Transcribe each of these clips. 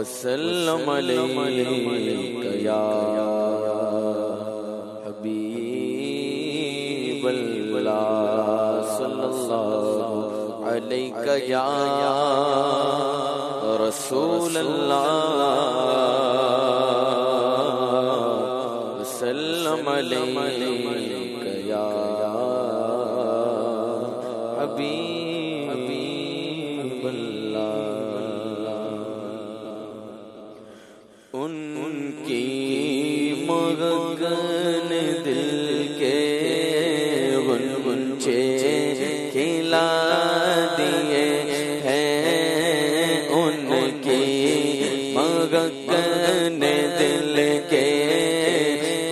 وسلم علیک یا حبیب اللہ صلی اللہ علیک یا رسول اللہ وسلم علیک یا حبیب اللہ ان کی مغن دل کے غنچے کھلا دیے ہیں ان کی مغن دل کے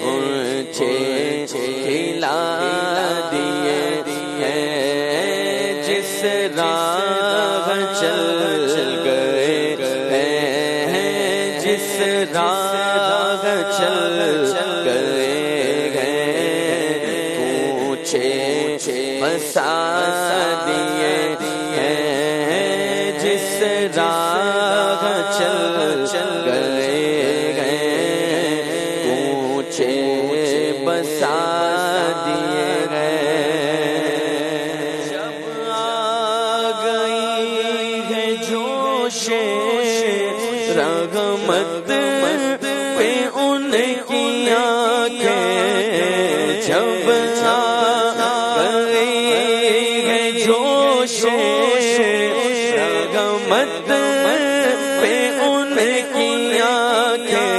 غنچے کھلا دیے ہیں جس راہ چل گئے ہیں جس راہ چل گئے ہیں پوچھے بسا دیے ہیں جس راہ چل گئے ہیں پوچھے بسا دیے ہیں جب آ گئی ہے جوش رحمت پہ ان کی آنکھیں جب آ گئی ہے جوش رحمت پہ ان کی آنکھیں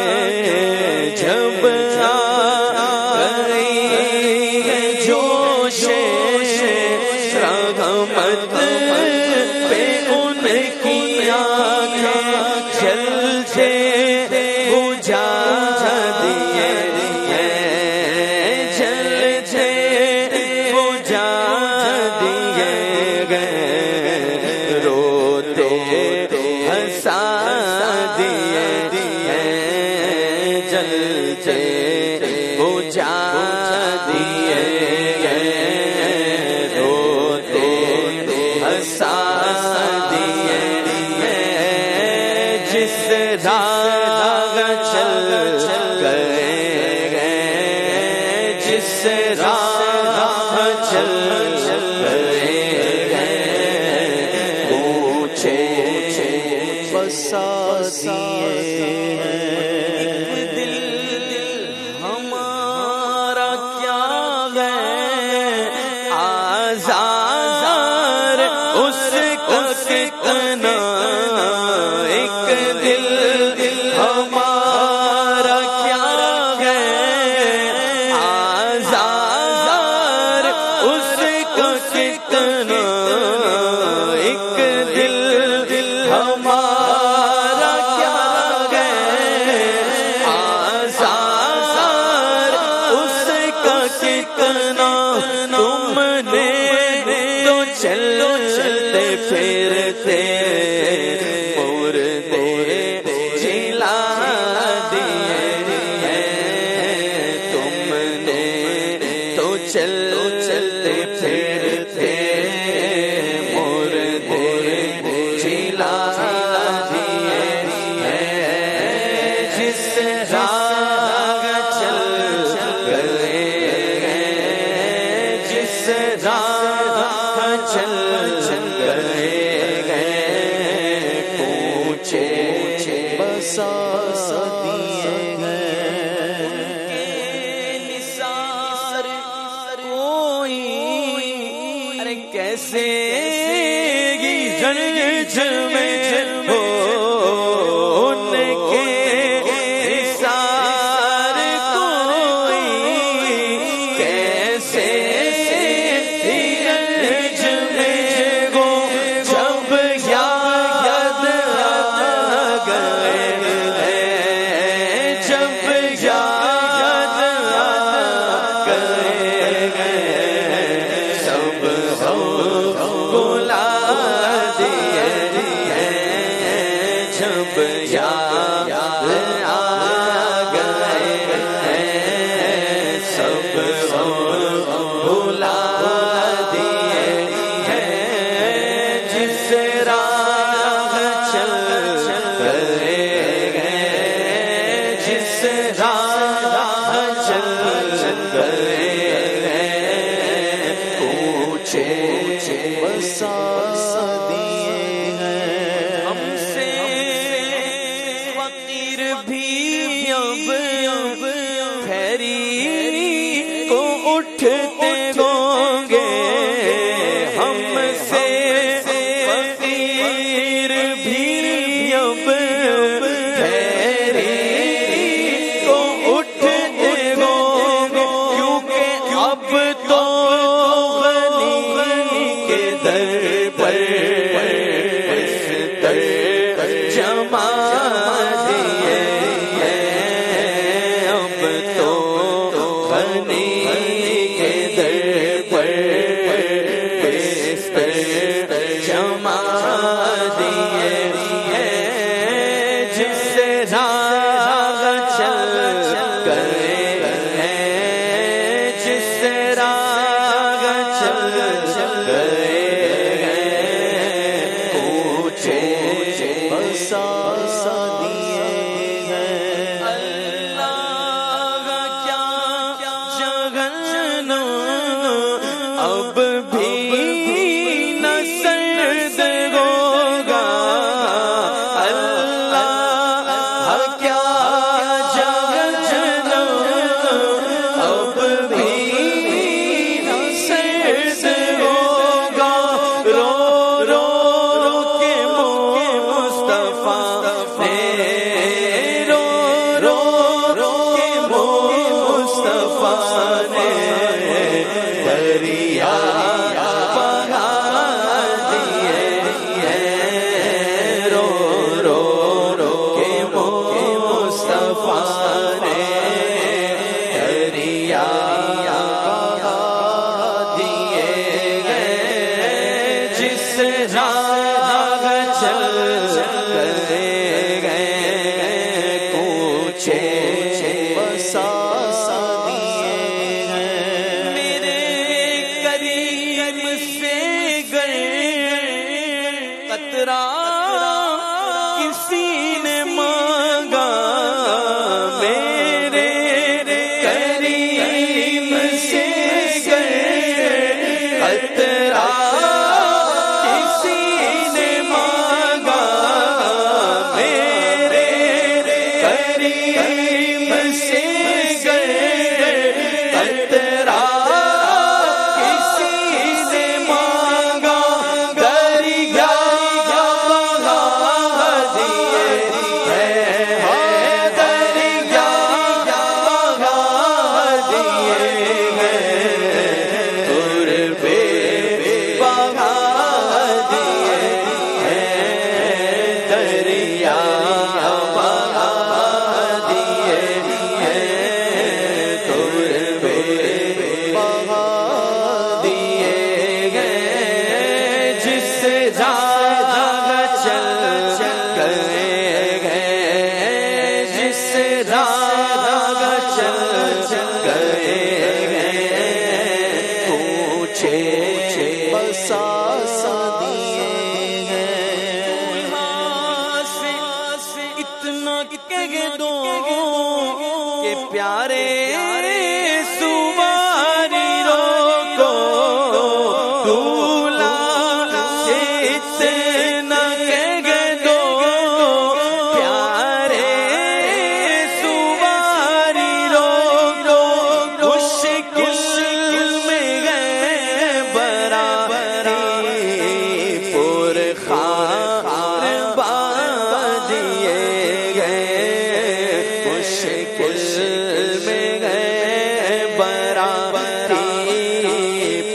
جب آ گئی ہے جوش رحمت پہ ان کی آنکھیں جلتے بجھا دیے ہیں جلتے بجھا دیے گئے روتے ہنسا دیے ہیں جلتے بجھا دیے گئے روتے ہنسا دیے جس راہ چل گئے جس راہ چل گئے پوچھے بسا دیے دل ہمارا کیا ہے آزار اس کو کتنا ایک دل ہمارا کیا ہے آزار اس کو کتنا ایک دل ہمارا کیا ہے آزار اس کا کتنا تم نے تو چلتے پھرتے چلتے پھرتے مردے جلا دیے ہیں جس راہ چل گئے جس راہ چل گئے پوچھے بسا دیے کیسے گی زنج میں ہو ان کے نثار کوئی کیسے زنج میں ہو جب یاد گئے جب یاد گئے سب بلا دیے جب یاد آ گئے سب بلا دیے جس راہ چل گئے دیے جس راہ چل گئے جس راہ چل گئے پوچھے بسا دیے اللہ کیا جگن اب بھی نہ سرد ہوگا اللہ کیا جگن اب بھی نہ سرد ہوگا رو رو کے مصطفیٰ نے رو رو کے مصطفیٰ نے دریا بہا دیے رو رو کے مصطفیٰ نے دریا بہا دیے جس راہ چل گئے پوچھے بسا دیے میرے کریم سے گئے قطرہ کسی نے مانگا میرے کریم سے گئے قطرہ کسی نے مانگا میرے کریم سے گئے قطرہ کسی نے مانگا دریا بہا دیے دریا بہا دیے قربے بہا دیے دریا بہا دیے قربے بہا دیے جس راہ چل گئے جس راہ چل گئے پوچھے بسا دیے سے اتنا کہہ دو کہ پیارے سواری روکو دولہا سے اتنا کہہ دو پیارے سواری روکو مشکل میں گئے برابری پر خار دیے گئے مشکل میں گئے برابری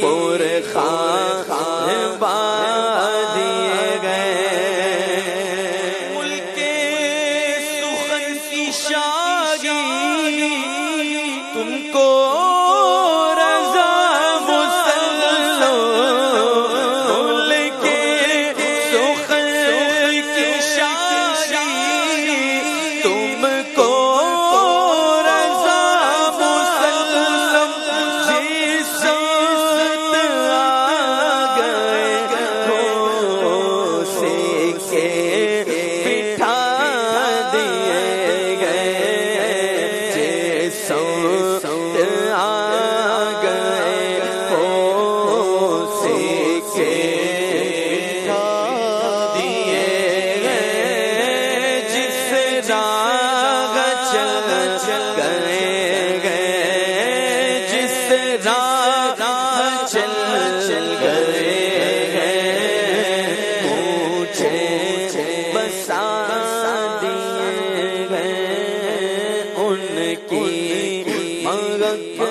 پر خار دیے گئے ملک سخن کی شاہی تم کو رضا مسلم ملک سخن کی شاہی تم کو رضا مسلم جس وقت آ گئے سے بٹھا دیے گئے جس وقت آ گئے سے بٹھا دیے گئے جس راہ چل گئے جس راہ چل گئے پوچھے بسا دیے گئے ان کی مغفرت